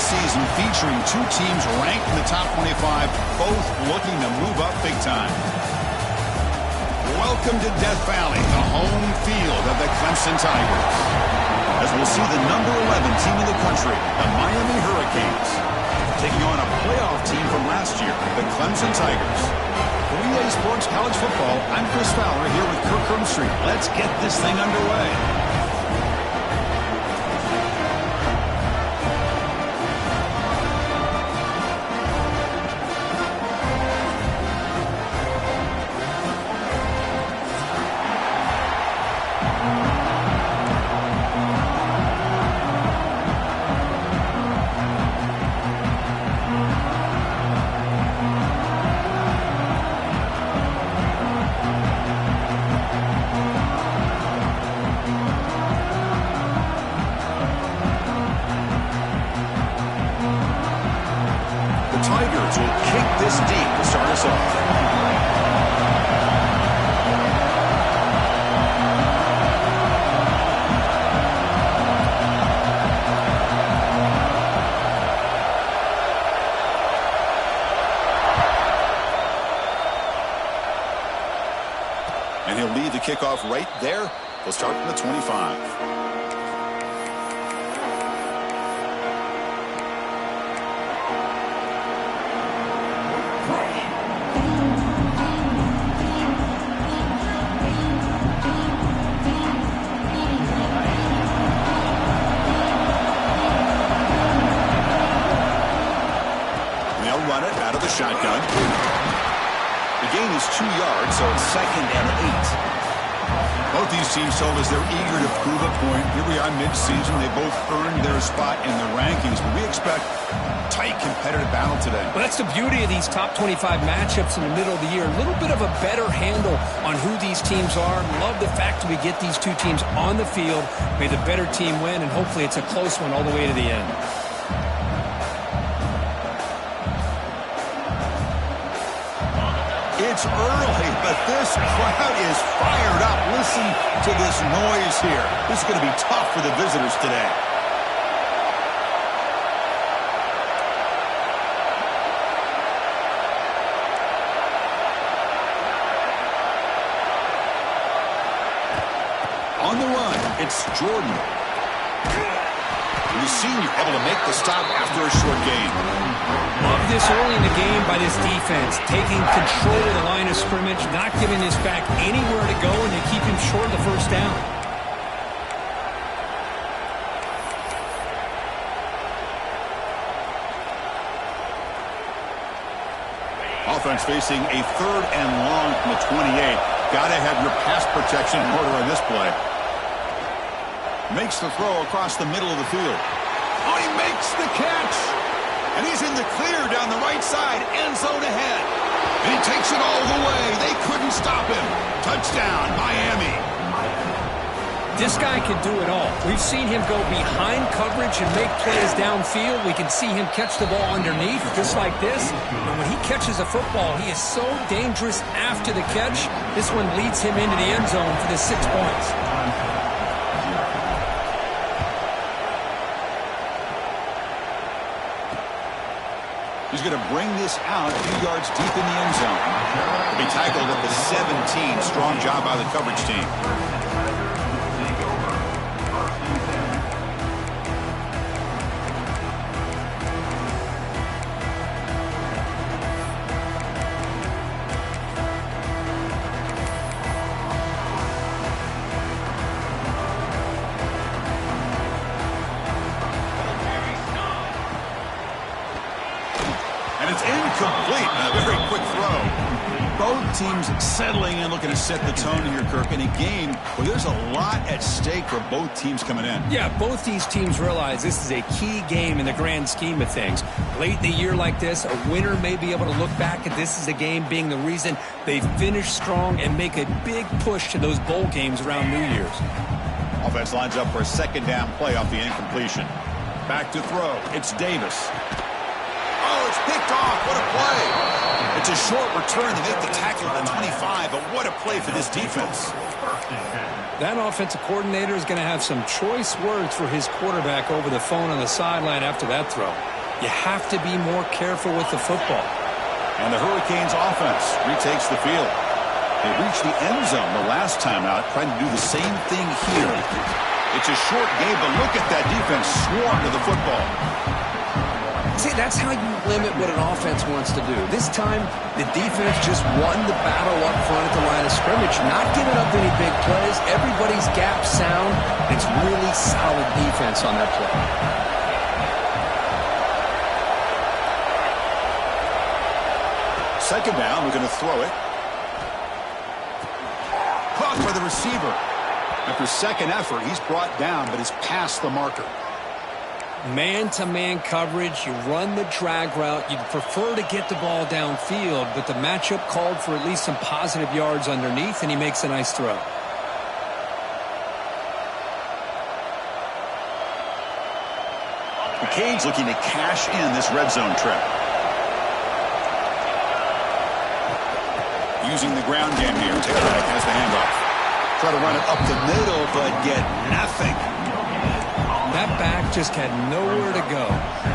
season featuring two teams ranked in the top 25, both looking to move up big time. Welcome to Death Valley, the home field of the Clemson Tigers. As we'll see the number 11 team in the country, the Miami Hurricanes, taking on a playoff team from last year, the Clemson Tigers. For EA Sports College Football, I'm Chris Fowler here with Kirk Herbstreit. Let's get this thing underway. Tigers will kick this deep to start us off. And he'll lead the kickoff right there. He'll start from the 25. Run it out of the shotgun. The gain is 2 yards, so it's 2nd and 8. Both these teams told us they're eager to prove a point. Here we are mid-season. They both earned their spot in the rankings, but we expect tight competitive battle today. Well, that's the beauty of these top 25 matchups in the middle of the year. A little bit of a better handle on who these teams are. Love the fact that we get these two teams on the field. May the better team win, and hopefully it's a close one all the way to the end. It's early, but this crowd is fired up. Listen to this noise here. This is going to be tough for the visitors today. On the run, it's Jordan. The senior able to make the stop after a short gain. Love this early in the game by this defense, taking control of the line of scrimmage, not giving this back anywhere to go, and they keep him short of the first down. Offense facing a 3rd and long from the 28. Got to have your pass protection in order on this play. Makes the throw across the middle of the field. Oh, he makes the catch. And he's in the clear down the right side. End zone ahead. And he takes it all the way. They couldn't stop him. Touchdown, Miami. This guy can do it all. We've seen him go behind coverage and make plays downfield. We can see him catch the ball underneath, just like this. And when he catches a football, he is so dangerous after the catch. This one leads him into the end zone for the 6 points. He's going to bring this out a few yards deep in the end zone. He'll be tackled at the 17. Strong job by the coverage team. And it's incomplete. A very quick throw. Both teams settling in, looking to set the tone here, Kirk, in a game where there's a lot at stake for both teams coming in. Yeah, both these teams realize this is a key game in the grand scheme of things. Late in the year like this, a winner may be able to look back at this as a game being the reason they finish strong and make a big push to those bowl games around New Year's. Offense lines up for a 2nd down play off the incompletion. Back to throw. It's Davis. Oh, it's picked off. What a play. It's a short return to make the tackle at the 25, but what a play for this defense. That offensive coordinator is going to have some choice words for his quarterback over the phone on the sideline after that throw. You have to be more careful with the football. And the Hurricanes offense retakes the field. They reached the end zone the last time out, trying to do the same thing here. It's a short game, but look at that defense swarm to the football. See, that's how you limit what an offense wants to do. This time, the defense just won the battle up front at the line of scrimmage, not giving up any big plays. Everybody's gap sound. It's really solid defense on that play. Second down, we're going to throw it. Caught by the receiver. After second effort, he's brought down, but is past the marker. Man-to-man coverage, you run the drag route. You'd prefer to get the ball downfield, but the matchup called for at least some positive yards underneath, and he makes a nice throw. The Canes looking to cash in this red zone trip. Using the ground game here. Taylor has the handoff. Try to run it up the middle, but get nothing. That back just had nowhere to go.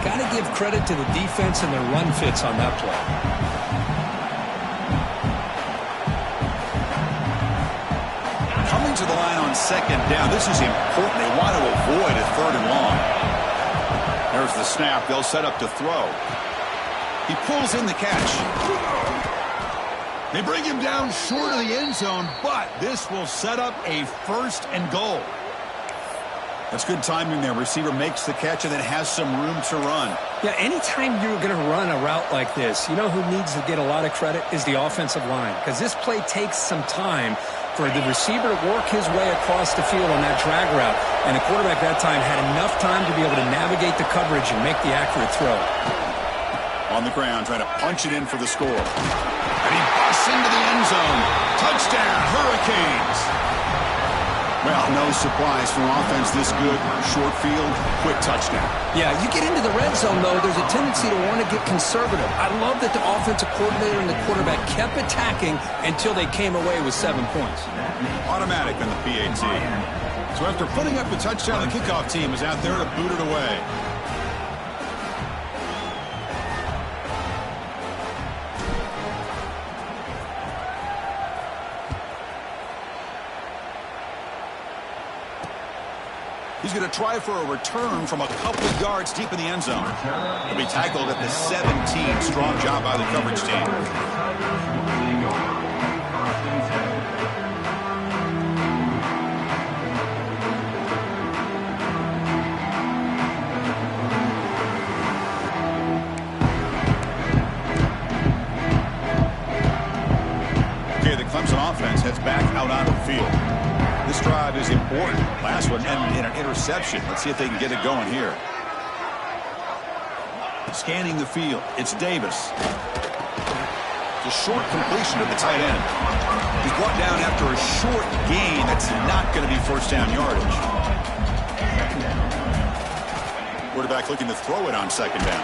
Got to give credit to the defense and their run fits on that play. Coming to the line on second down. This is important. They want to avoid a third and long. There's the snap. They'll set up to throw. He pulls in the catch. They bring him down short of the end zone, but this will set up a first and goal. That's good timing there. Receiver makes the catch and then has some room to run. Yeah, anytime you're going to run a route like this, you know who needs to get a lot of credit is the offensive line, because this play takes some time for the receiver to work his way across the field on that drag route, and the quarterback that time had enough time to be able to navigate the coverage and make the accurate throw. On the ground, trying to punch it in for the score. And he busts into the end zone. Touchdown, Hurricanes. Well, no surprise from offense this good. Short field, quick touchdown. Yeah, you get into the red zone, though, there's a tendency to want to get conservative. I love that the offensive coordinator and the quarterback kept attacking until they came away with 7 points. Automatic on the PAT. So after putting up the touchdown, the kickoff team is out there to boot it away. He's going to try for a return from a couple of yards deep in the end zone. He'll be tackled at the 17. Strong job by the coverage team. Okay, the Clemson offense heads back out onto the field. This drive is important. Last one ended in an interception. Let's see if they can get it going here. Scanning the field. It's Davis. It's a short completion to the tight end. He's brought down after a short gain. That's not going to be first down yardage. Quarterback looking to throw it on second down.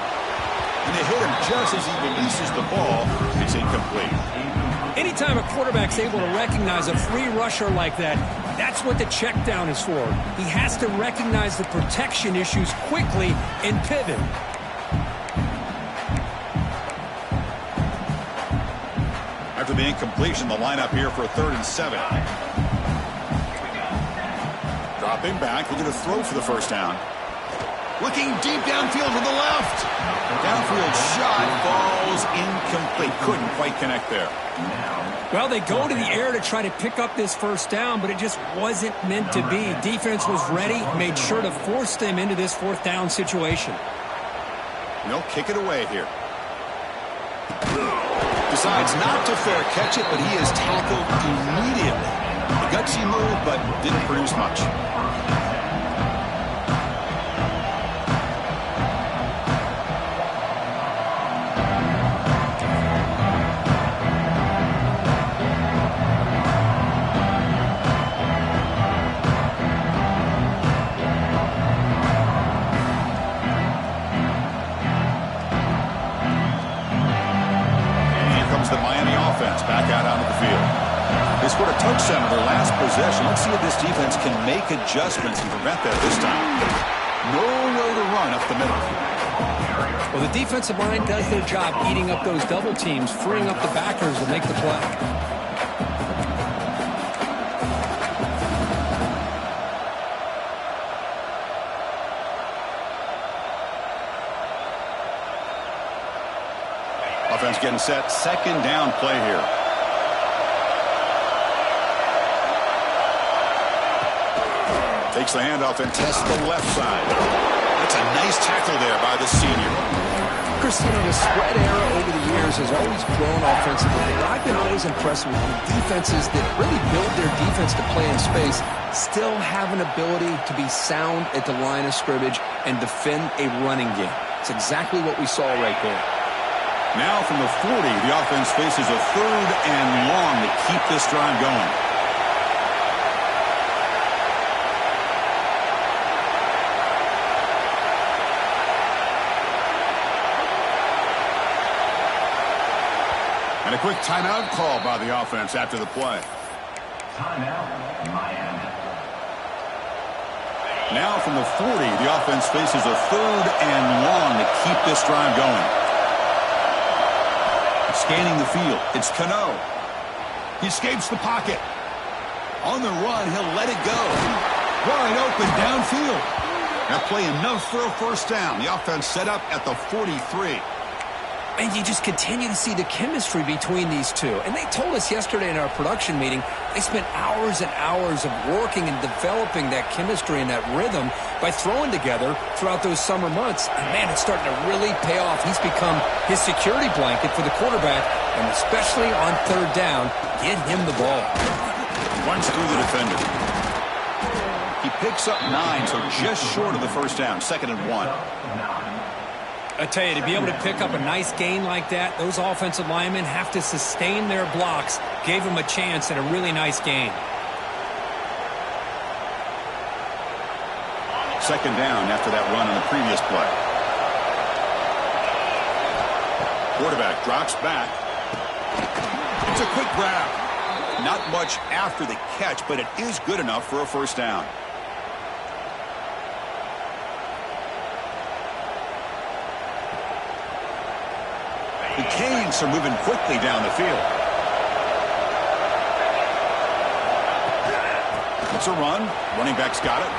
And they hit him just as he releases the ball. It's incomplete. Anytime a quarterback's able to recognize a free rusher like that, that's what the check down is for. He has to recognize the protection issues quickly and pivot. After the incompletion, the lineup here for a 3rd and 7. Dropping back, looking to throw for the first down. Looking deep downfield to the left. Downfield shot falls incomplete. Couldn't quite connect there. Well, they go to the air to try to pick up this first down, but it just wasn't meant to be. Defense was ready, made sure to force them into this 4th down situation. They'll kick it away here. Decides not to fair catch it, but he is tackled immediately. A gutsy move, but didn't produce much. The Miami offense back out onto the field. They scored a touchdown on their last possession. Let's see if this defense can make adjustments and prevent that this time. Nowhere to run up the middle. Well, the defensive line does their job eating up those double teams, freeing up the backers to make the play. Offense getting set. Second down play here. Takes the handoff and tests the left side. That's a nice tackle there by the senior. Chris, the spread era over the years has always grown offensively. But I've been always impressed with the defenses that really build their defense to play in space, still have an ability to be sound at the line of scrimmage and defend a running game. It's exactly what we saw right there. Now from the 40, the offense faces a third and long to keep this drive going. And a quick timeout call by the offense after the play. Timeout, Miami. Now from the 40, the offense faces a third and long to keep this drive going. Scanning the field, it's Cano. He escapes the pocket. On the run, he'll let it go. Wide open downfield. That play enough for a first down. The offense set up at the 43. And you just continue to see the chemistry between these two. And they told us yesterday in our production meeting, they spent hours and hours of working and developing that chemistry and that rhythm by throwing together throughout those summer months. And, man, it's starting to really pay off. He's become his security blanket for the quarterback, and especially on third down, get him the ball. Runs through the defender. He picks up 9, so just short of the first down, 2nd and 1. I tell you, to be able to pick up a nice gain like that, those offensive linemen have to sustain their blocks. Gave him a chance at a really nice gain. 2nd down after that run on the previous play. Quarterback drops back. It's a quick grab. Not much after the catch, but it is good enough for a first down. The Canes are moving quickly down the field. It's a run. Running back's got it.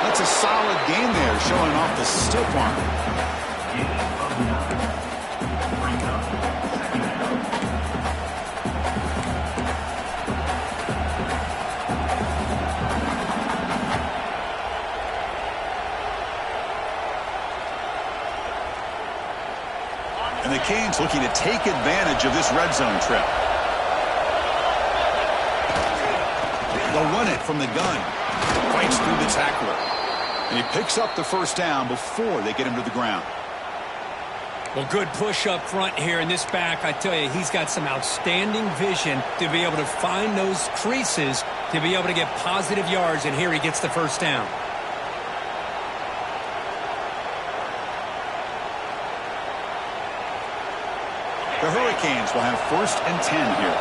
That's a solid gain there, showing off the stiff arm. And the Canes looking to take advantage of this red zone trip. They'll run it from the gun. Fights through the tackler. And he picks up the first down before they get him to the ground. Well, good push up front here in this back. I tell you, he's got some outstanding vision to be able to find those creases, to be able to get positive yards, and here he gets the first down. The Hurricanes will have 1st and 10 here.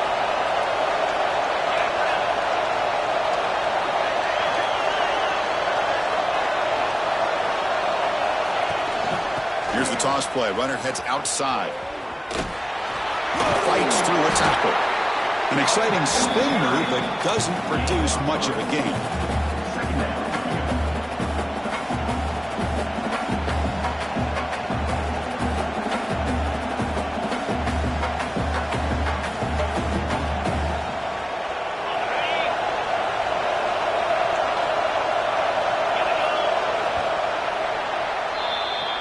Here's the toss play. Runner heads outside. Fights through a tackle. An exciting spin move, but doesn't produce much of a gain.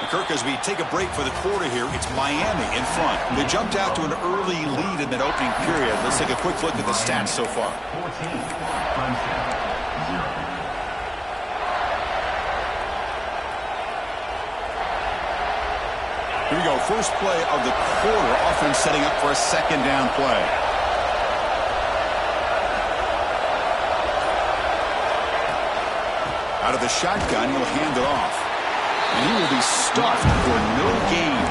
Kirk, as we take a break for the quarter here, it's Miami in front. They jumped out to an early lead in that opening period. Let's take a quick look at the stats so far. Here we go. First play of the quarter. Offense setting up for a 2nd down play. Out of the shotgun, he'll hand it off. And he will be stuffed for no gain.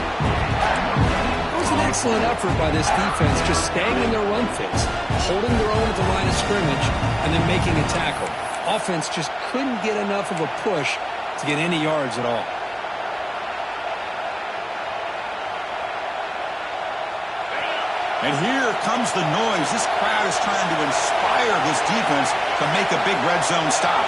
It was an excellent effort by this defense, just staying in their run fits, holding their own at the line of scrimmage, and then making a tackle. Offense just couldn't get enough of a push to get any yards at all. And here comes the noise. This crowd is trying to inspire this defense to make a big red zone stop.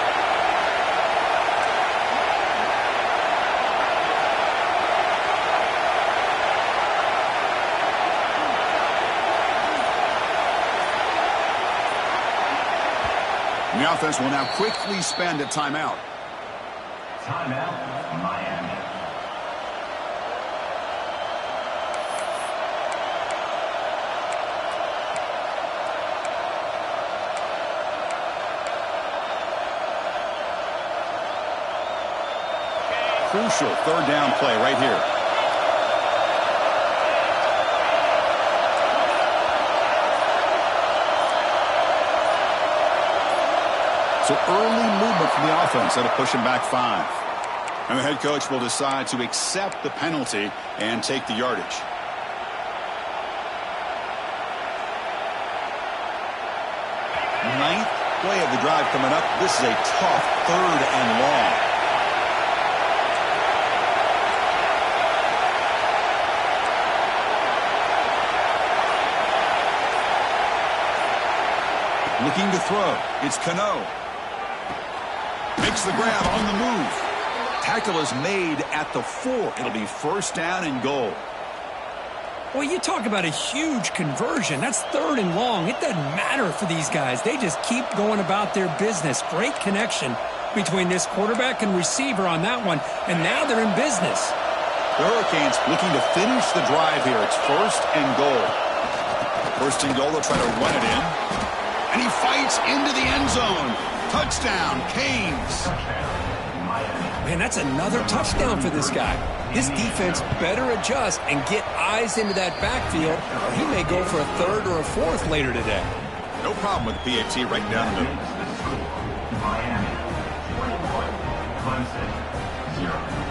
And the offense will now quickly spend a timeout. Timeout, Miami. Crucial third down play right here. So early movement from the offense that'll push him back 5. And the head coach will decide to accept the penalty and take the yardage. Ninth play of the drive coming up. This is a tough 3rd and long. Looking to throw. It's Cano. Makes the grab on the move. Tackle is made at the 4. It'll be 1st down and goal. Well, you talk about a huge conversion. That's 3rd and long. It doesn't matter for these guys. They just keep going about their business. Great connection between this quarterback and receiver on that one. And now they're in business. The Hurricanes looking to finish the drive here. It's 1st and goal. 1st and goal. They'll try to run it in. And he fights into the end zone. Touchdown, Canes. Man, that's another touchdown for this guy. This defense better adjust and get eyes into that backfield, or he may go for a 3rd or a 4th later today. No problem with the PAT right down the middle. Miami, 21, Clemson, 0.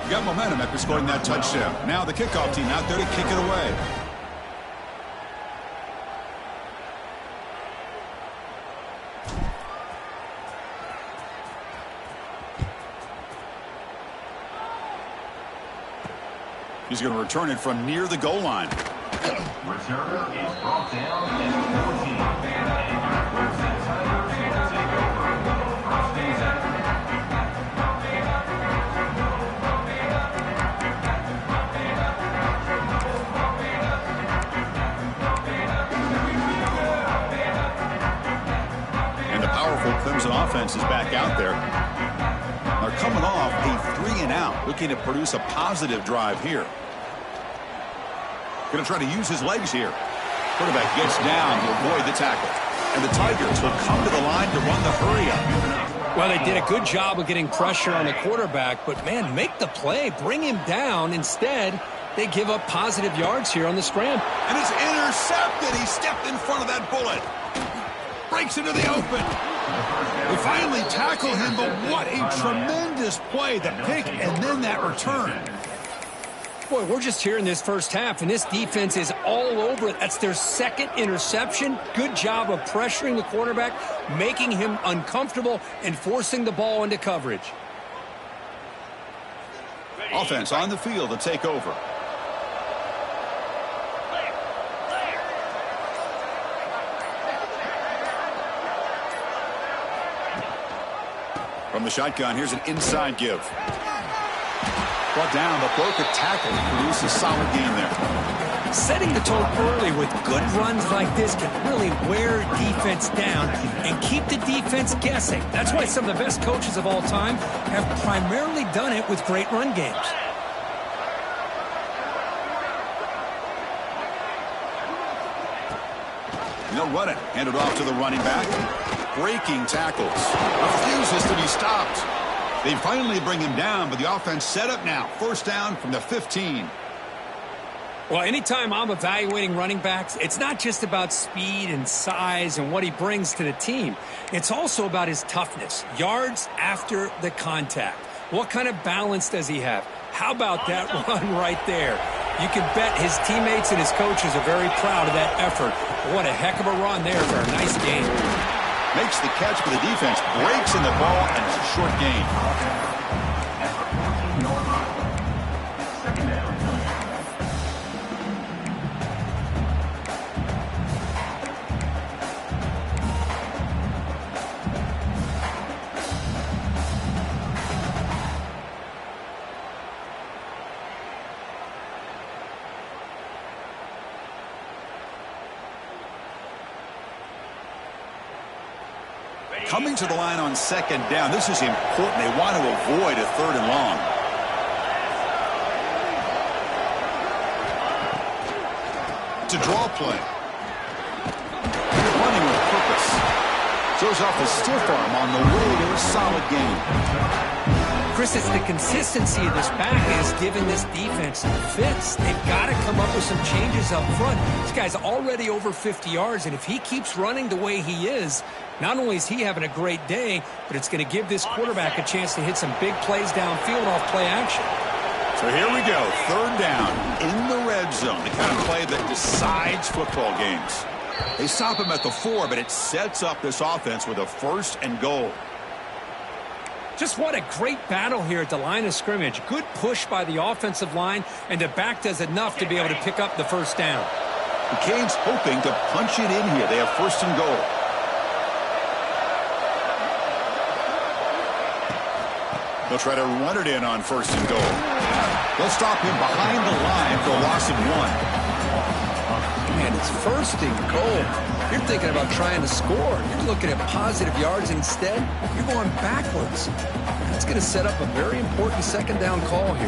Got momentum after scoring that touchdown. Now the kickoff team out there to kick it away. He's going to return it from near the goal line. Return is brought down at 14. And your Clemson Tigers will take over. 1st and 10. Clemson offense is back out there. They're coming off a 3 and out, looking to produce a positive drive here. Going to try to use his legs here. Quarterback gets down to avoid the tackle. And the Tigers will come to the line to run the hurry-up. Well, they did a good job of getting pressure on the quarterback, but, man, make the play. Bring him down. Instead, they give up positive yards here on the scramble. And it's intercepted. He stepped in front of that bullet. Breaks into the open. They finally tackle him, but what a tremendous play. The pick and then that return. Boy, we're just here in this first half, and this defense is all over it. That's their 2nd interception. Good job of pressuring the quarterback, making him uncomfortable, and forcing the ball into coverage. Offense on the field to take over. From the shotgun, here's an inside give. Brought down, but broke a tackle to produce a solid game there. Setting the tone early with good runs like this can really wear defense down and keep the defense guessing. That's why some of the best coaches of all time have primarily done it with great run games. They'll run it. Hand it off to the running back. Breaking tackles. Refuses to be stopped. They finally bring him down, but the offense set up now. 1st down from the 15. Well, anytime I'm evaluating running backs, it's not just about speed and size and what he brings to the team. It's also about his toughness. Yards after the contact. What kind of balance does he have? How about that run right there? You can bet his teammates and his coaches are very proud of that effort. What a heck of a run there for a nice game. Makes the catch, but the defense breaks in the ball, and it's a short gain. Second down. Coming to the line on second down. This is important. They want to avoid a third and long. To draw play. Running with purpose. Throws off a stiff arm on the way to a solid gain. Chris, it's the consistency of this back is giving this defense fits. They've got to come up with some changes up front. This guy's already over 50 yards, and if he keeps running the way he is, not only is he having a great day, but it's going to give this quarterback a chance to hit some big plays downfield off play action. So here we go, third down in the red zone, the kind of play that decides football games. They stop him at the 4, but it sets up this offense with a first and goal. Just what a great battle here at the line of scrimmage. Good push by the offensive line, and the back does enough to be able to pick up the first down. The Canes hoping to punch it in here. They have first and goal. They'll try to run it in on first and goal. They'll stop him behind the line for a loss of 1. Man, it's first and goal. You're thinking about trying to score. You're looking at positive yards instead. You're going backwards. That's going to set up a very important second down call here.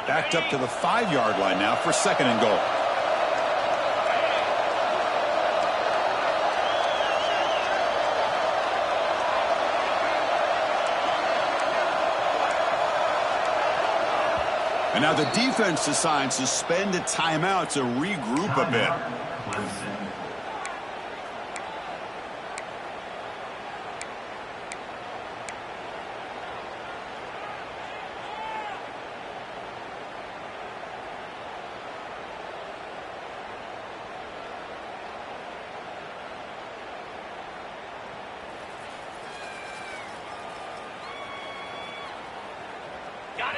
Backed up to the 5-yard line now for second and goal. And now the defense decides to spend a timeout to regroup a bit.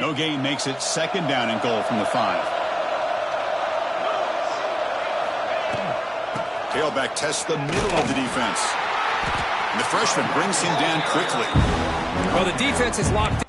No gain makes it second down and goal from the 5. Tailback tests the middle of the defense. And the freshman brings him down quickly. Well, the defense is locked in.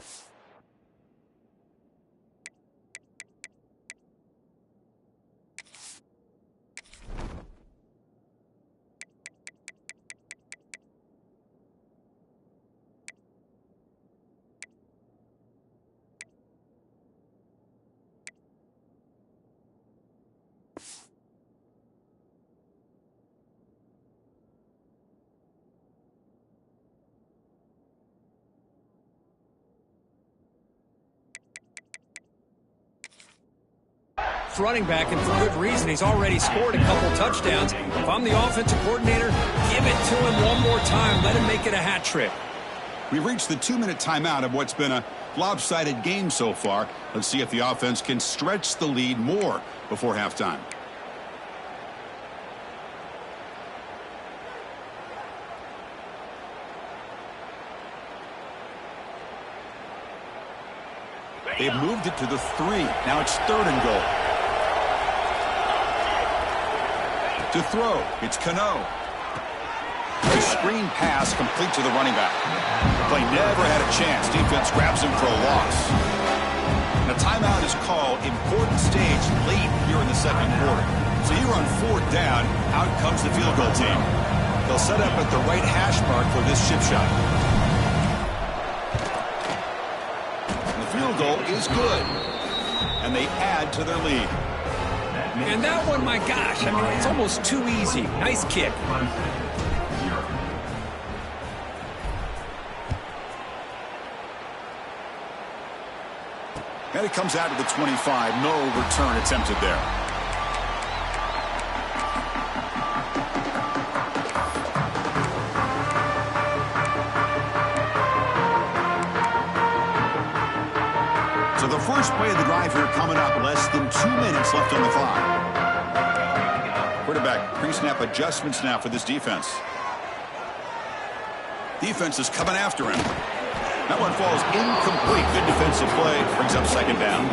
Running back, and for good reason. He's already scored a couple touchdowns. If I'm the offensive coordinator, give it to him one more time. Let him make it a hat trick. We've reached the 2-minute timeout of what's been a lopsided game so far. Let's see if the offense can stretch the lead more before halftime. They've moved it to the 3. Now it's third and goal. To throw, it's Cano. The screen pass complete to the running back. The play never had a chance. Defense grabs him for a loss. And a timeout is called. Important stage late here in the second quarter. So here on 4th down, out comes the field goal team. They'll set up at the right hash mark for this chip shot. And the field goal is good. And they add to their lead. And that one, my gosh, I mean, it's almost too easy. Nice kick. And it comes out to the 25. No return attempted there. So the first play of the drive here coming up. Less than 2 minutes left on the clock. Quarterback pre-snap adjustments now for this defense. Defense is coming after him. That one falls incomplete. Good defensive play. Brings up second down.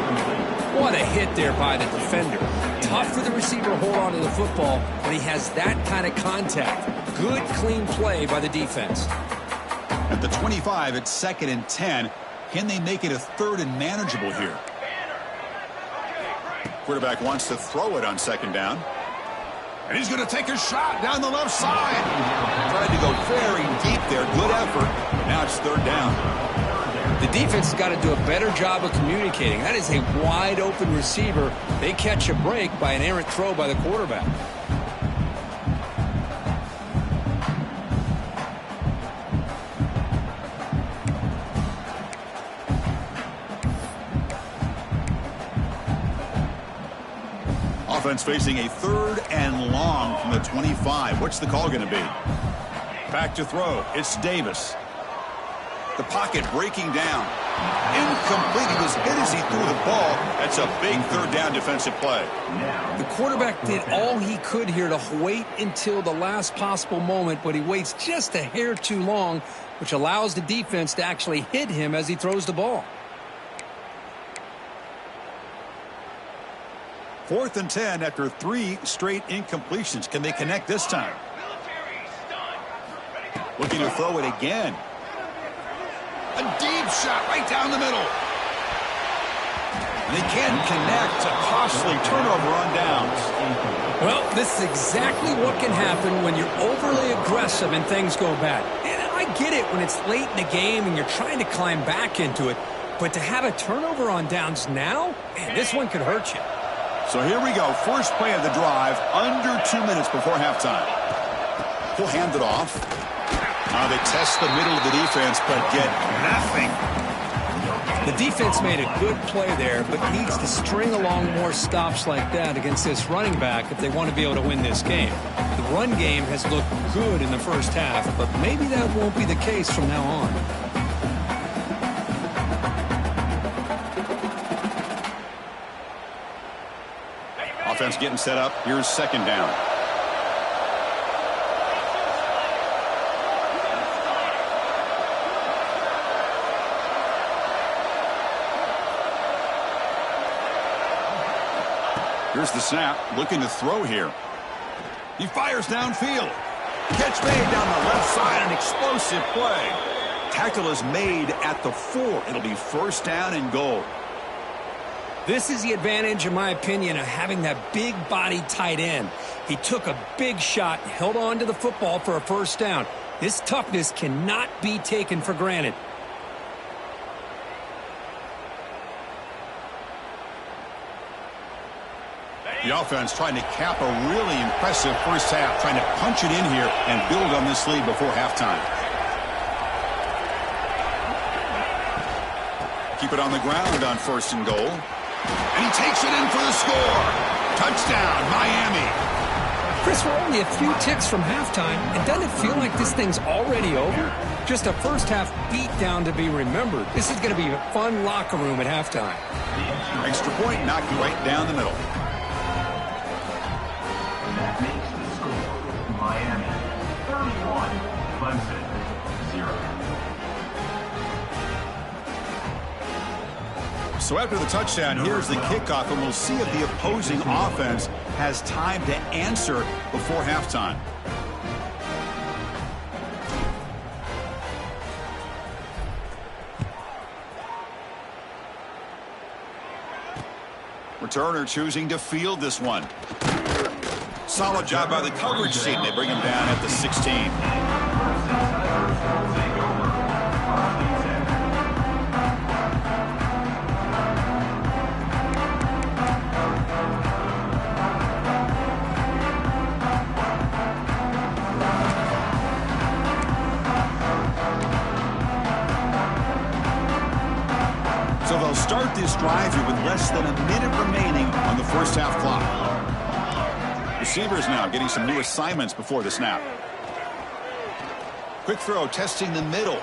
What a hit there by the defender. Tough for the receiver to hold on to the football when he has that kind of contact. Good, clean play by the defense. At the 25, it's 2nd and 10. Can they make it a 3rd and manageable here? Quarterback wants to throw it on 2nd down. And he's going to take a shot down the left side. Tried to go very deep there. Good effort. Now it's 3rd down. The defense has got to do a better job of communicating. That is a wide open receiver. They catch a break by an errant throw by the quarterback. Offense facing a 3rd and long from the 25. What's the call going to be? Back to throw. It's Davis. The pocket breaking down. Incomplete. He was hit as he threw the ball. That's a big 3rd down defensive play. The quarterback did all he could here to wait until the last possible moment, but he waits just a hair too long, which allows the defense to actually hit him as he throws the ball. 4th and 10 after 3 straight incompletions. Can they connect this time? Looking to throw it again. A deep shot right down the middle. And they can't connect. A costly turnover on downs. Well, this is exactly what can happen when you're overly aggressive and things go bad. And I get it when it's late in the game and you're trying to climb back into it. But to have a turnover on downs now, man, this one could hurt you. So here we go. First play of the drive, under 2 minutes before halftime. He'll hand it off. They test the middle of the defense, but get nothing. The defense made a good play there, but needs to string along more stops like that against this running back if they want to be able to win this game. The run game has looked good in the first half, but maybe that won't be the case from now on. Offense getting set up. Here's 2nd down. Here's the snap. Looking to throw here. He fires downfield. Catch made down the left side. An explosive play. Tackle is made at the 4. It'll be 1st down and goal. This is the advantage, in my opinion, of having that big body tight end. He took a big shot and held on to the football for a 1st down. This toughness cannot be taken for granted. The offense trying to cap a really impressive first half, trying to punch it in here and build on this lead before halftime. Keep it on the ground on 1st and goal. And he takes it in for the score. Touchdown, Miami. Chris, we're only a few ticks from halftime, and doesn't it feel like this thing's already over? Just a first half beatdown to be remembered. This is going to be a fun locker room at halftime. Extra point knocked right down the middle. That makes the score Miami 31, Clemson 0. So after the touchdown, here's the kickoff, and we'll see if the opposing offense has time to answer before halftime. Returner choosing to field this one. Solid job by the coverage team. They bring him down at the 16. So they'll start this drive here with less than a minute remaining on the first half clock. Receivers now getting some new assignments before the snap. Quick throw testing the middle.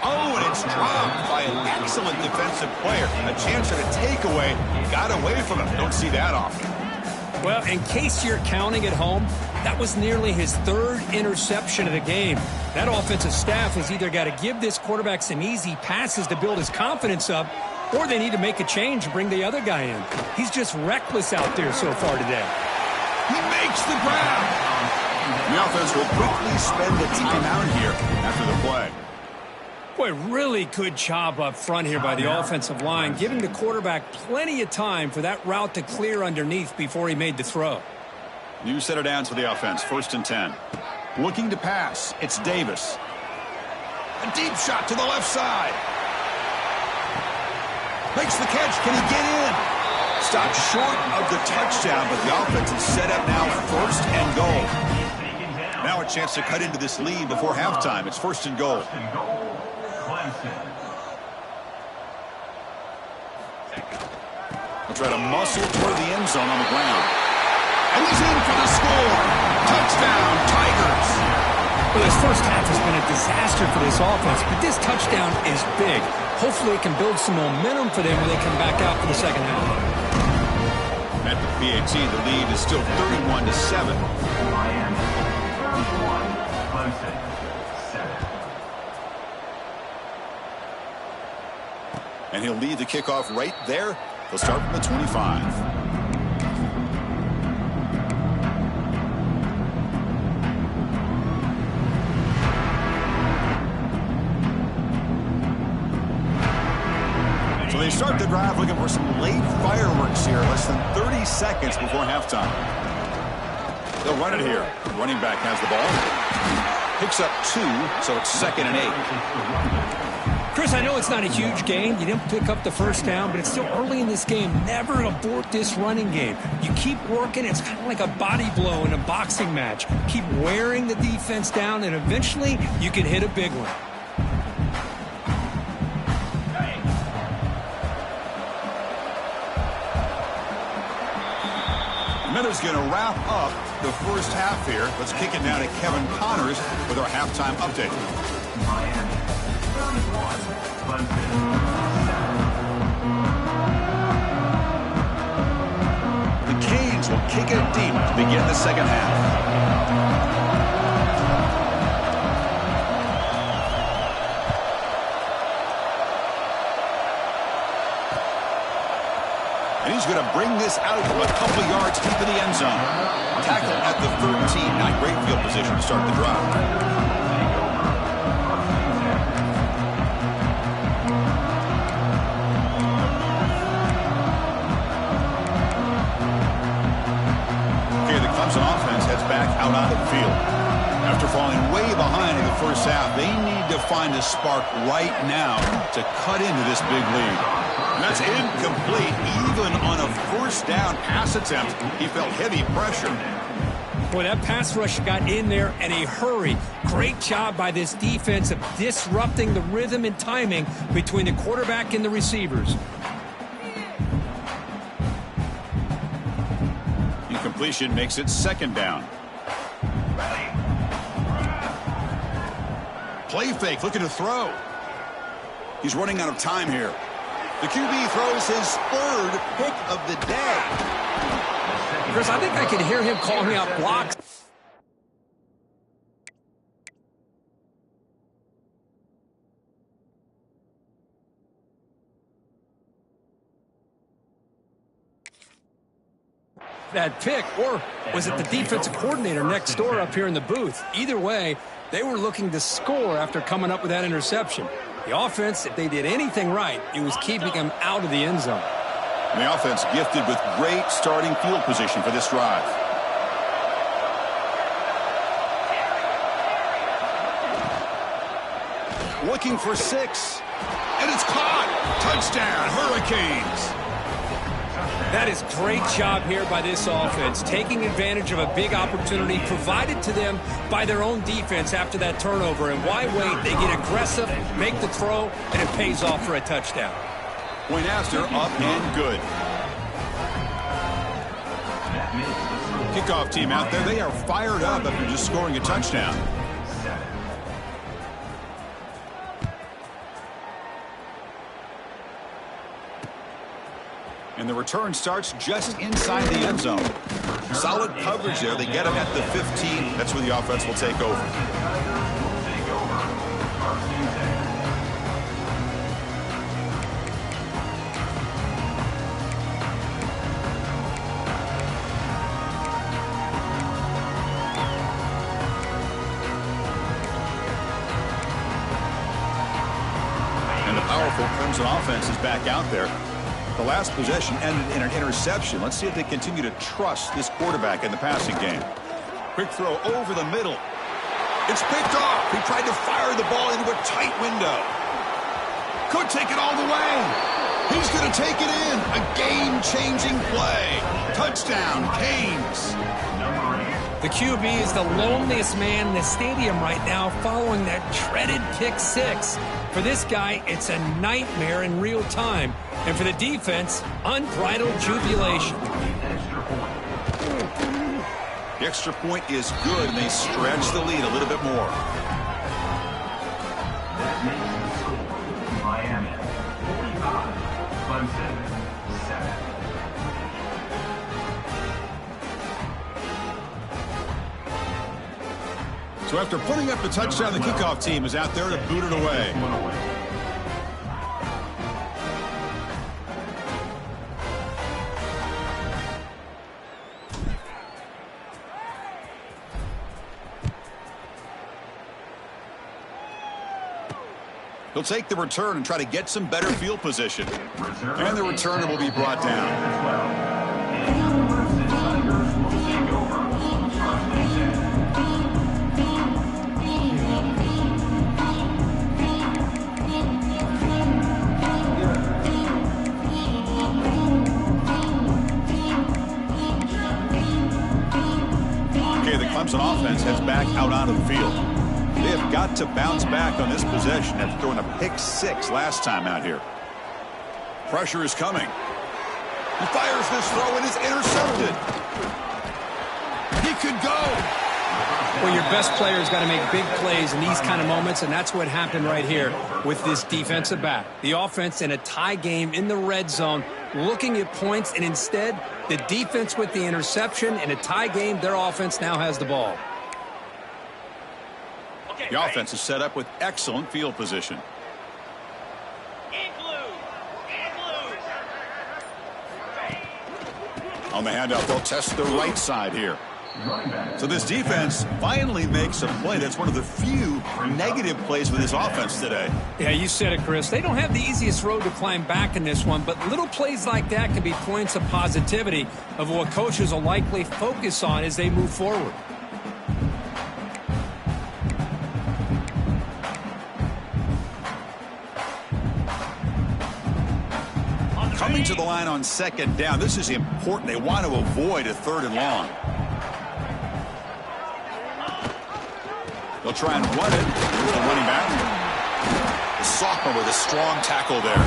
Oh, and it's dropped by an excellent defensive player. A chance at a takeaway. Got away from him. Don't see that often. Well, in case you're counting at home, that was nearly his third interception of the game. That offensive staff has either got to give this quarterback some easy passes to build his confidence up, or they need to make a change and bring the other guy in. He's just reckless out there so far today. He makes the grab. The offense will quickly spend a timeout here after the play. Boy, really good job up front here by the offensive line, giving the quarterback plenty of time for that route to clear underneath before he made the throw. New set of downs for the offense, 1st and 10. Looking to pass, it's Davis. A deep shot to the left side. Makes the catch, can he get in? Stopped short of the touchdown, but the offense is set up now 1st and goal. Now a chance to cut into this lead before halftime. It's 1st and goal. We'll try to muscle toward the end zone on the ground. And he's in for the score. Touchdown, Tigers. Well, this first half has been a disaster for this offense, but this touchdown is big. Hopefully it can build some momentum for them when they come back out for the second half. At the PAT, the lead is still 31-7. Miami, 31, Clemson, 7. And he'll lead the kickoff right there. He'll start from the 25. So they start the drive looking for some late fireworks here. Less than 30 seconds before halftime. They'll run it here. Running back has the ball. Picks up 2, so it's 2nd and 8. Chris, I know it's not a huge game. You didn't pick up the first down, but it's still early in this game. Never abort this running game. You keep working. It's kind of like a body blow in a boxing match. Keep wearing the defense down, and eventually you can hit a big one. Miller's going to wrap up the first half here. Let's kick it down to Kevin Connors with our halftime update. Miami, 31, Clemson, 7. The Canes will kick it deep to begin the second half. And he's going to bring this out from a couple yards deep in the end zone. Tackle at the 13. Not great field position to start the drive. Clemson offense heads back out onto the field. After falling way behind in the first half, they need to find a spark right now to cut into this big lead. And that's incomplete. Even on a first down pass attempt, he felt heavy pressure. Boy, that pass rush got in there in a hurry. Great job by this defense of disrupting the rhythm and timing between the quarterback and the receivers. Incompletion makes it 2nd down. Play fake, looking to throw. He's running out of time here. The QB throws his 3rd pick of the day. Chris, I think I can hear him calling out blocks. That pick, or was it the defensive coordinator next door up here in the booth? Either way, they were looking to score after coming up with that interception. The offense, if they did anything right, it was keeping them out of the end zone. And the offense gifted with great starting field position for this drive. Looking for 6. And it's caught. Touchdown, Hurricanes. That is great job here by this offense, taking advantage of a big opportunity provided to them by their own defense after that turnover. And why wait? They get aggressive, make the throw, and it pays off for a touchdown. Point after, up and good. Kickoff team out there, they are fired up after just scoring a touchdown. And the return starts just inside the end zone. Solid coverage there. They get him at the 15. That's where the offense will take over. And the powerful Crimson offense is back out there. The last possession ended in an interception. Let's see if they continue to trust this quarterback in the passing game. Quick throw over the middle. It's picked off. He tried to fire the ball into a tight window. Could take it all the way. He's going to take it in. A game-changing play. Touchdown, Canes. The QB is the loneliest man in the stadium right now following that dreaded pick six. For this guy, it's a nightmare in real time. And for the defense, unbridled jubilation. The extra point is good, and they stretch the lead a little bit more. That makes the score Miami 45, Clemson 7. So after putting up the touchdown, the kickoff team is out there to boot it away. He'll take the return and try to get some better field position. And the returner will be brought down. Okay, the Clemson offense heads back out onto the field. They have got to bounce back on this possession after throwing a pick six last time out here. Pressure is coming. He fires this throw and is intercepted. He could go. Well, your best player's got to make big plays in these kind of moments, and that's what happened right here with this defensive back. The offense in a tie game in the red zone, looking at points, and instead, the defense with the interception. In a tie game, their offense now has the ball. The offense is set up with excellent field position. On the handoff, they'll test the right side here. So this defense finally makes a play. That's one of the few negative plays with this offense today. Yeah, you said it, Chris. They don't have the easiest road to climb back in this one, but little plays like that can be points of positivity of what coaches will likely focus on as they move forward. Coming to the line on second down. This is important. They want to avoid a third and long. They'll try and run it. Here's the running back. The sophomore with a strong tackle there.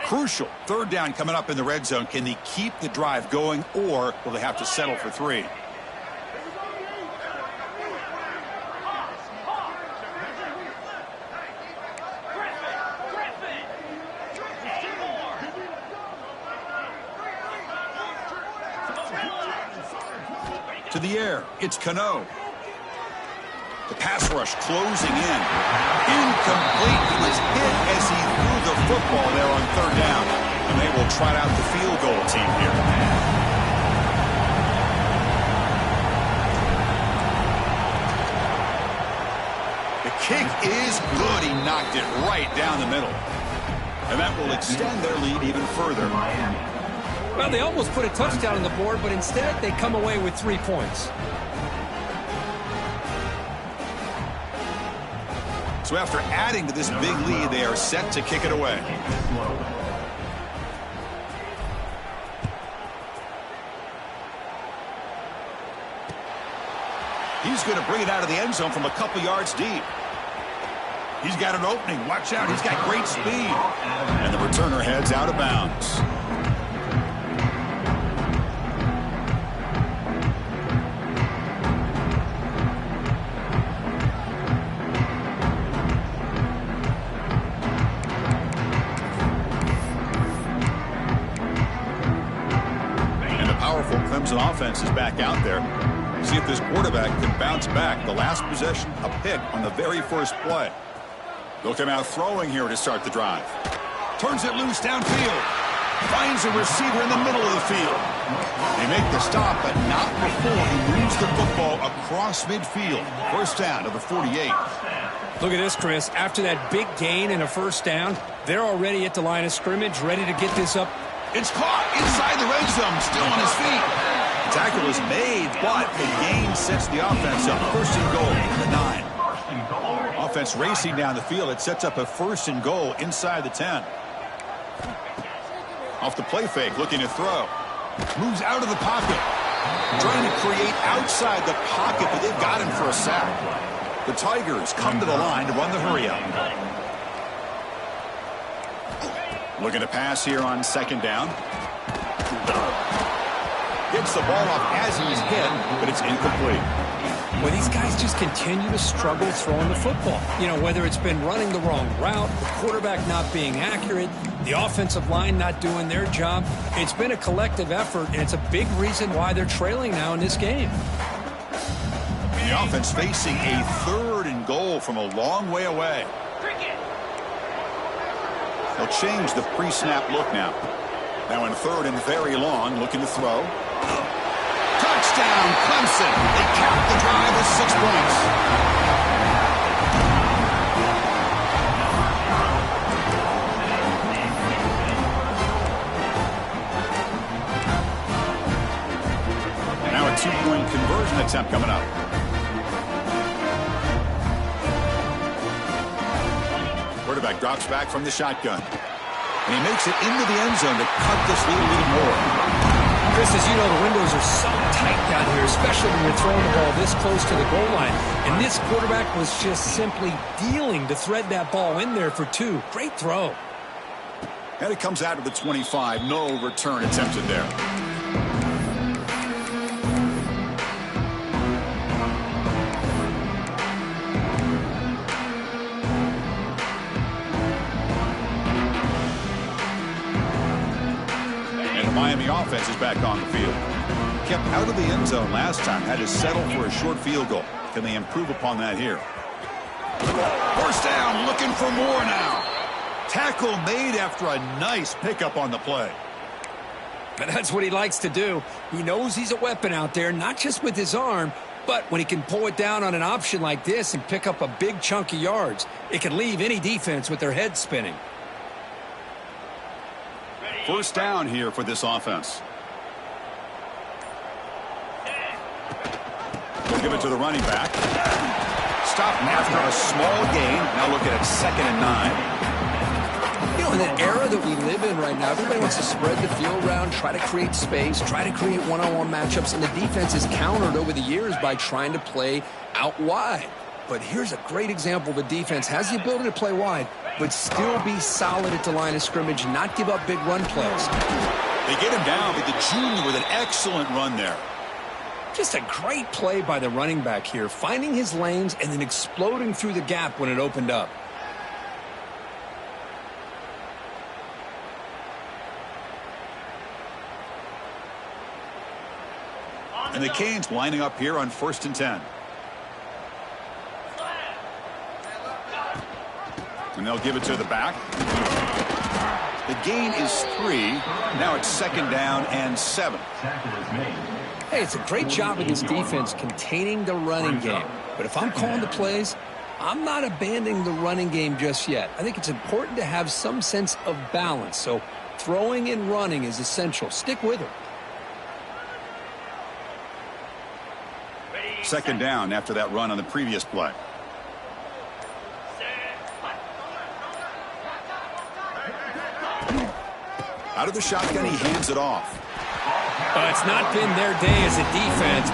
Crucial. Third down coming up in the red zone. Can they keep the drive going, or will they have to settle for three? To the air. It's Cano. The pass rush closing in. Incomplete. He was hit as he threw the football there on third down. And they will trot out the field goal team here. The kick is good. He knocked it right down the middle. And that will extend their lead even further. Well, they almost put a touchdown on the board, but instead they come away with 3 points. So after adding to this big lead, they are set to kick it away. He's going to bring it out of the end zone from a couple yards deep. He's got an opening. Watch out. He's got great speed. And the returner heads out of bounds. And the powerful Clemson offense is back out there. See if this quarterback can bounce back. The last possession, a pick on the very first play. They'll come out throwing here to start the drive. Turns it loose downfield. Finds a receiver in the middle of the field. They make the stop, but not before he moves the football across midfield. First down to the 48. Look at this, Chris. After that big gain and a first down, they're already at the line of scrimmage, ready to get this up. It's caught inside the red zone, still on his feet. Tackle is made, but the gain sets the offense up. First and goal in the 9. Offense racing down the field. It sets up a first and goal inside the 10. Off the play fake, looking to throw. Moves out of the pocket. Trying to create outside the pocket, but they've got him for a sack. The Tigers come to the line to run the hurry up. Looking to pass here on second down. Gets the ball off as he's hit, but it's incomplete. Well, these guys just continue to struggle throwing the football. You know, whether it's been running the wrong route, the quarterback not being accurate, the offensive line not doing their job. It's been a collective effort, and it's a big reason why they're trailing now in this game. The offense facing a third and goal from a long way away. They'll change the pre-snap look now. Now in third and very long, looking to throw. Touchdown, Clemson. They cap the drive with 6 points. Now a 2-point conversion attempt coming up. Quarterback drops back from the shotgun. And he makes it into the end zone to cut this lead a little more. Chris, as you know, the windows are so tight down here, especially when you're throwing the ball this close to the goal line. And this quarterback was just simply dealing to thread that ball in there for 2. Great throw. And it comes out of the 25. No return attempted there. Miami offense is back on the field. Kept out of the end zone last time. Had to settle for a short field goal. Can they improve upon that here? First down, looking for more now. Tackle made after a nice pickup on the play. But that's what he likes to do. He knows he's a weapon out there, not just with his arm, but when he can pull it down on an option like this and pick up a big chunk of yards, it can leave any defense with their head spinning. First down here for this offense. We'll give it to the running back. Stopped after a small gain. Now looking at 2nd and 9. You know, in that era that we live in right now, everybody wants to spread the field around, try to create space, try to create one-on-one matchups, and the defense is countered over the years by trying to play out wide. But here's a great example. The defense has the ability to play wide, but still be solid at the line of scrimmage, not give up big run plays. They get him down, but the junior with an excellent run there. Just a great play by the running back here, finding his lanes and then exploding through the gap when it opened up. And the Canes lining up here on 1st and 10. And they'll give it to the back. The gain is 3. Now it's 2nd down and 7. Hey, it's a great job of this defense containing the running game. But if I'm calling the plays, I'm not abandoning the running game just yet. I think it's important to have some sense of balance. So throwing and running is essential. Stick with it. 2nd down after that run on the previous play. Out of the shotgun, he hands it off. But it's not been their day as a defense.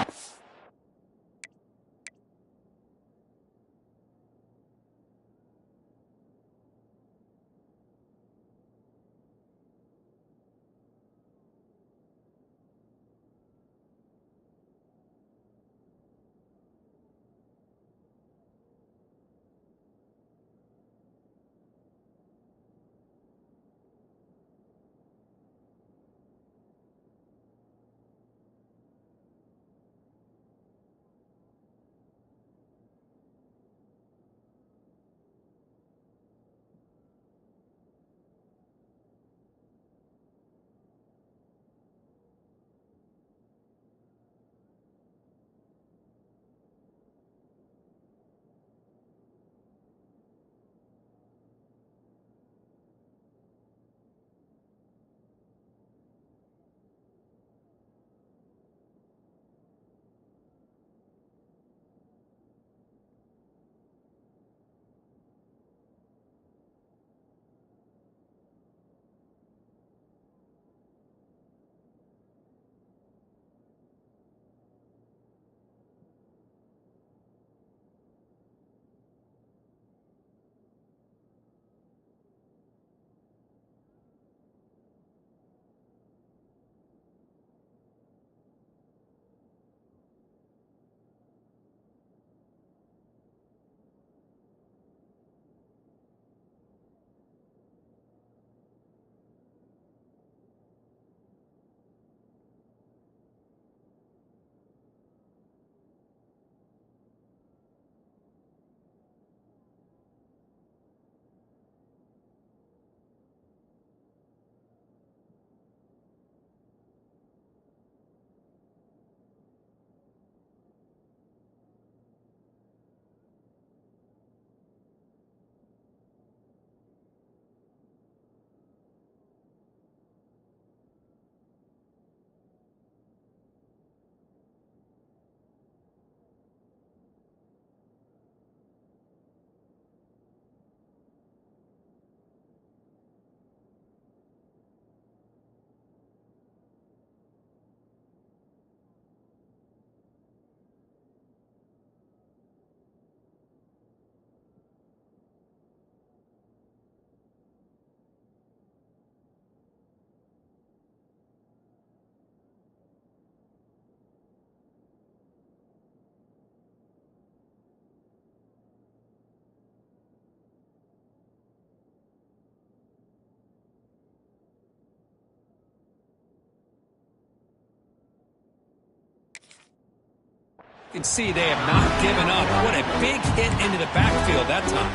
You can see they have not given up. What a big hit into the backfield that time.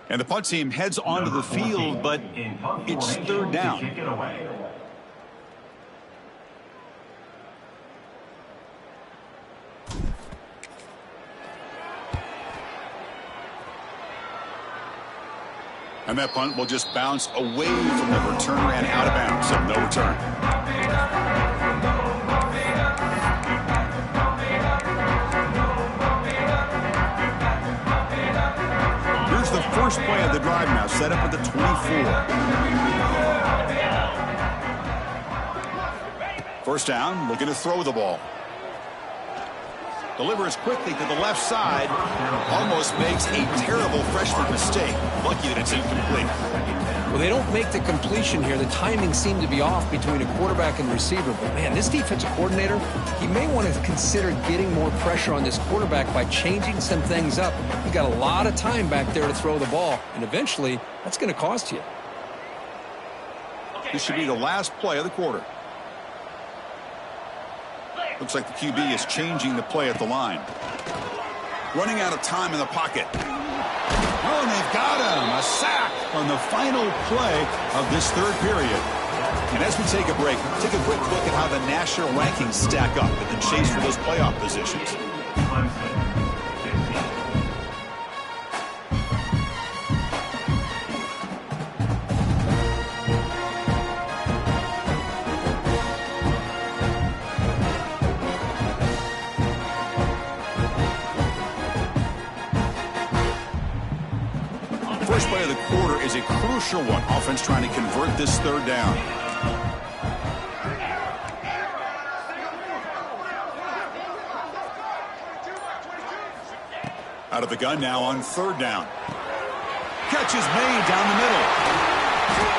And the punt team heads onto the field, but it's third down. And that punt will just bounce away from the return man out of bounds, so no return. Here's the first play of the drive now, set up at the 24. First down, looking to throw the ball. Delivers quickly to the left side. Almost makes a terrible freshman mistake. Lucky that it's incomplete. Well, they don't make the completion here. The timing seemed to be off between a quarterback and receiver. But, man, this defensive coordinator, he may want to consider getting more pressure on this quarterback by changing some things up. You got a lot of time back there to throw the ball, and eventually that's going to cost you. This should be the last play of the quarter. Looks like the QB is changing the play at the line. Running out of time in the pocket. Oh, and they've got him. A sack on the final play of this third period. And as we take a break, take a quick look at how the national rankings stack up in the chase for those playoff positions. First play of the quarter is a crucial one. Offense trying to convert this third down. Out of the gun now on third down. Catch is made down the middle.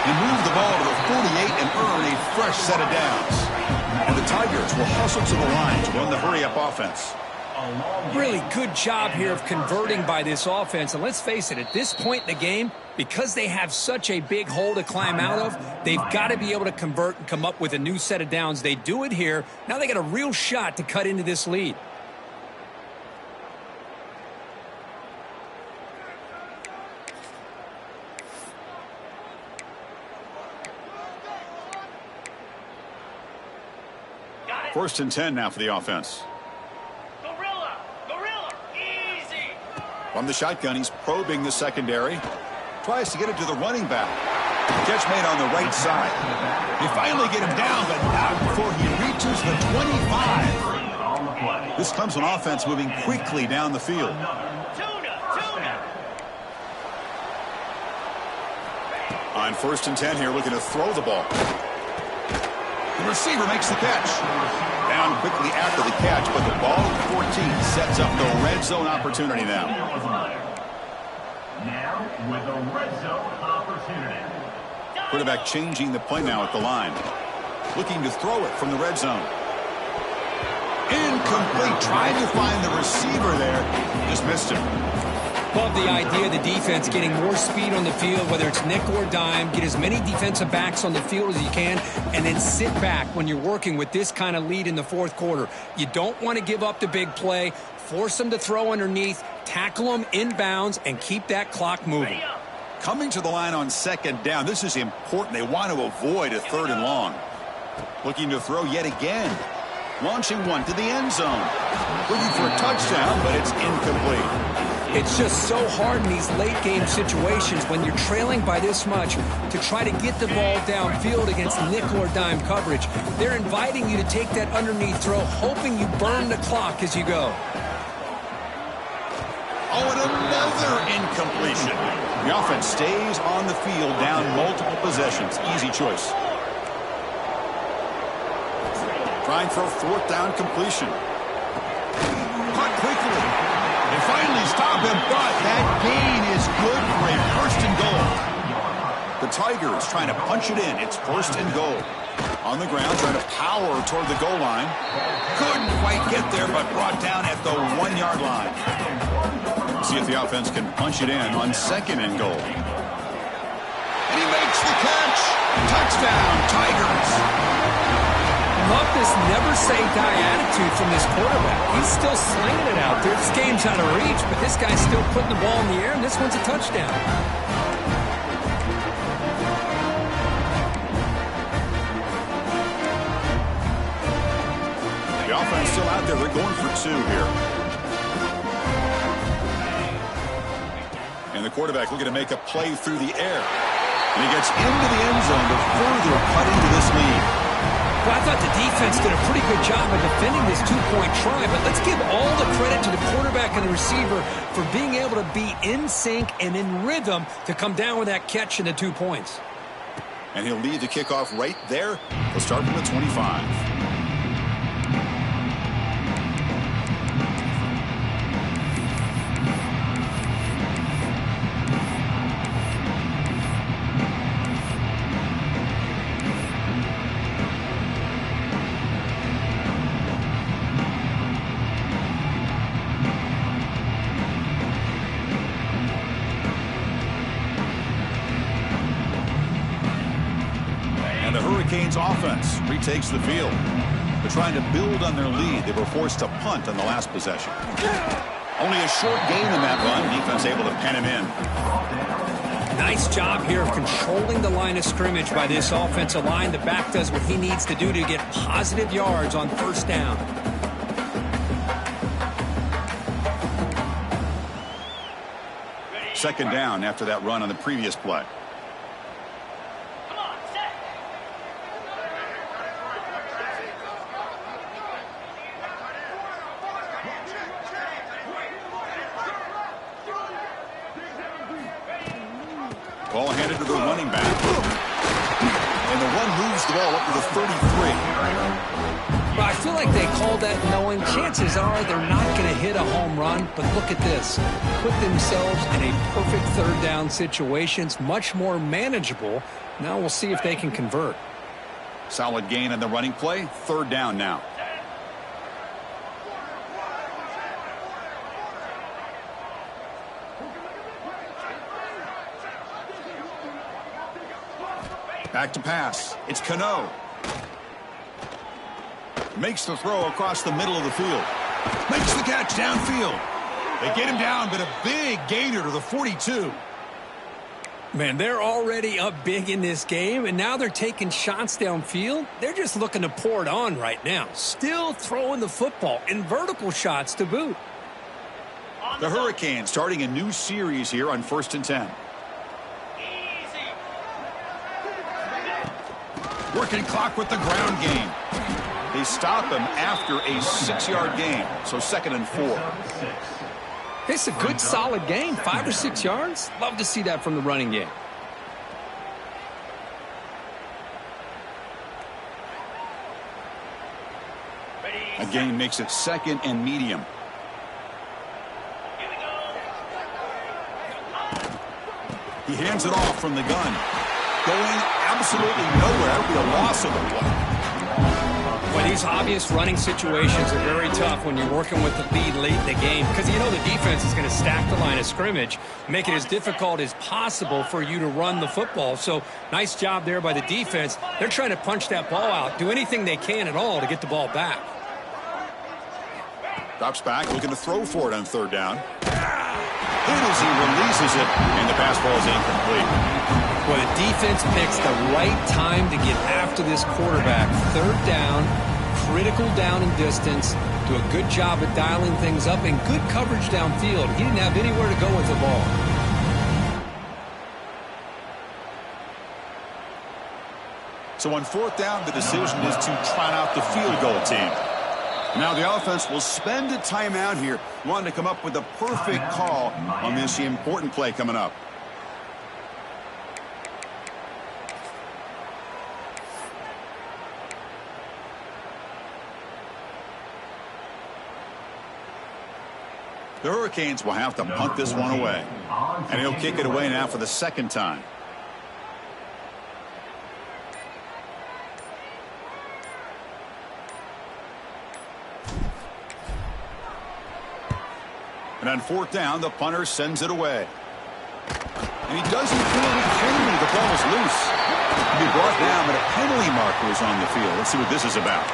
He moved the ball to the 48 and earn a fresh set of downs. And the Tigers will hustle to the line to run the hurry-up offense. Really good job here of converting by this offense. And let's face it, at this point in the game, because they have such a big hole to climb out of, they've got to be able to convert and come up with a new set of downs. They do it here. Now they got a real shot to cut into this lead. First and 10 now for the offense. From the shotgun, he's probing the secondary. Tries to get it to the running back. Catch made on the right side. They finally get him down, but not before he reaches the 25. This comes from offense moving quickly down the field. On first and 10 here, looking to throw the ball. The receiver makes the catch. Down quickly after the catch, but the ball at 14 sets up the red zone opportunity now. Now with a red zone opportunity. Quarterback changing the play now at the line. Looking to throw it from the red zone. Incomplete. Trying to find the receiver there. Just missed him. Love the idea of the defense getting more speed on the field, whether it's nickel or dime. Get as many defensive backs on the field as you can, and then sit back when you're working with this kind of lead in the fourth quarter. You don't want to give up the big play. Force them to throw underneath, tackle them inbounds, and keep that clock moving. Coming to the line on second down. This is important. They want to avoid a third and long. Looking to throw yet again. Launching one to the end zone. Looking for a touchdown, but it's incomplete. It's just so hard in these late-game situations when you're trailing by this much to try to get the ball downfield against nickel or dime coverage. They're inviting you to take that underneath throw, hoping you burn the clock as you go. Oh, and another incompletion. The offense stays on the field down multiple possessions. Easy choice. Trying for a fourth down completion. Caught quickly. They finally stop him, but that gain is good for a first and goal. The Tigers trying to punch it in. It's first and goal. On the ground, trying to power toward the goal line. Couldn't quite get there, but brought down at the 1-yard line. See if the offense can punch it in on 2nd and goal. And he makes the catch. Touchdown, Tigers. Love this never-say-die attitude from this quarterback. He's still slinging it out there. This game's out of reach, but this guy's still putting the ball in the air, and this one's a touchdown. The offense still out there. They're going for 2 here. And the quarterback looking to make a play through the air. And he gets into the end zone to further cut into this lead. Well, I thought the defense did a pretty good job of defending this 2-point try, but let's give all the credit to the quarterback and the receiver for being able to be in sync and in rhythm to come down with that catch and the 2 points. And he'll lead the kickoff right there. He'll start from the 25. Hurricanes offense retakes the field. They're trying to build on their lead. They were forced to punt on the last possession. Only a short gain in that run. Defense able to pen him in. Nice job here of controlling the line of scrimmage by this offensive line. The back does what he needs to do to get positive yards on 1st down. Second down after that run on the previous play. Ball handed to the running back. And the one moves the ball up to the 33. Well, I feel like they called that knowing chances are they're not going to hit a home run. But look at this. Put themselves in a perfect 3rd down situation. It's much more manageable. Now we'll see if they can convert. Solid gain on the running play. 3rd down now. Back to pass. It's Cano. Makes the throw across the middle of the field. Makes the catch downfield. They get him down, but a big gainer to the 42. Man, they're already up big in this game, and now they're taking shots downfield. They're just looking to pour it on right now. Still throwing the football and vertical shots to boot. The Hurricanes starting a new series here on 1st and 10. Working clock with the ground game. They stop him after a 6-yard gain. So 2nd and 4. It's a good, solid game. 5 or 6 yards. Love to see that from the running game. A gain makes it 2nd and medium. He hands it off from the gun. Going absolutely nowhere. That would be a loss of the play. Well, these obvious running situations are very tough when you're working with the lead late in the game because you know the defense is going to stack the line of scrimmage, make it as difficult as possible for you to run the football. So nice job there by the defense. They're trying to punch that ball out, do anything they can at all to get the ball back. Drops back, looking to throw for it on 3rd down. Hit as he releases it, and the pass ball is incomplete. Well, the defense picks the right time to get after this quarterback. 3rd down, critical down and distance. Do a good job of dialing things up and good coverage downfield. He didn't have anywhere to go with the ball. So on 4th down, the decision is to trot out the field goal team. Now the offense will spend a timeout here, wanting to come up with a perfect call on this important play coming up. The Hurricanes will have to punt this one away. And he'll kick it away now for the 2nd time. And on fourth down, the punter sends it away. And he doesn't feel it cleanly. The ball is loose. He'll be brought down, but a penalty marker is on the field. Let's see what this is about.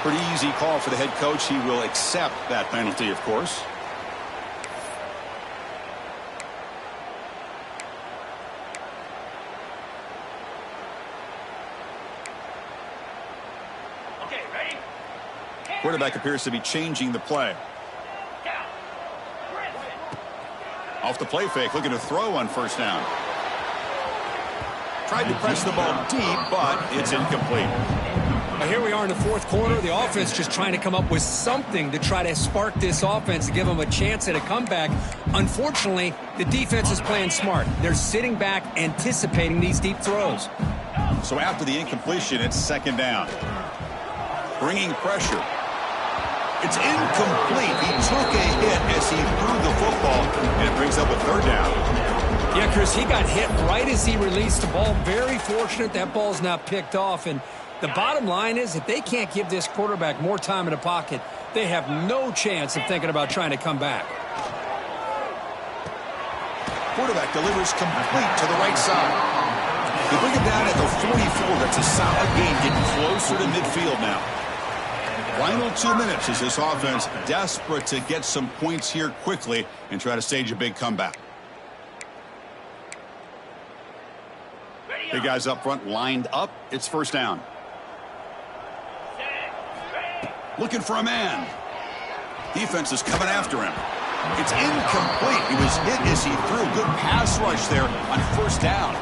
Pretty easy call for the head coach. He will accept that penalty, of course. Okay, ready? Quarterback appears to be changing the play. Off the play fake, looking to throw on first down. Tried to press the ball deep, but it's incomplete. Well, here we are in the fourth quarter. The offense just trying to come up with something to try to spark this offense to give them a chance at a comeback. Unfortunately, the defense is playing smart. They're sitting back, anticipating these deep throws. So after the incompletion, it's second down. Bringing pressure. It's incomplete. He took a hit as he threw the football, and it brings up a third down. Yeah, Chris, he got hit right as he released the ball. Very fortunate that ball's not picked off. And the bottom line is, if they can't give this quarterback more time in the pocket, they have no chance of thinking about trying to come back. Quarterback delivers complete to the right side. They bring him down at the 44. That's a solid gain, getting closer to midfield now. Final 2 minutes as this offense desperate to get some points here quickly and try to stage a big comeback. Big guys up front lined up. It's first down. Looking for a man. Defense is coming after him. It's incomplete. He was hit as he threw. Good pass rush there on first down.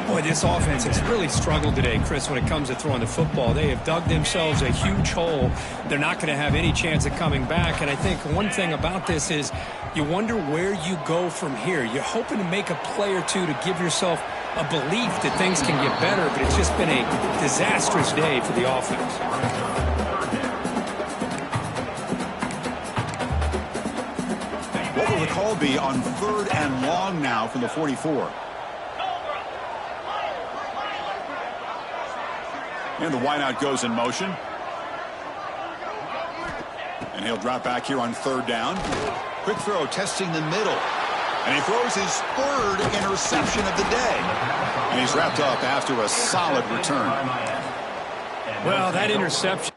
Boy, this offense has really struggled today, Chris, when it comes to throwing the football. They have dug themselves a huge hole. They're not going to have any chance of coming back. And I think one thing about this is you wonder where you go from here. You're hoping to make a play or two to give yourself a belief that things can get better, but it's just been a disastrous day for the offense. What will the call be on third and long now from the 44? And the wideout goes in motion. And he'll drop back here on third down. Quick throw testing the middle. And he throws his third interception of the day. And he's wrapped up after a solid return. Well, that interception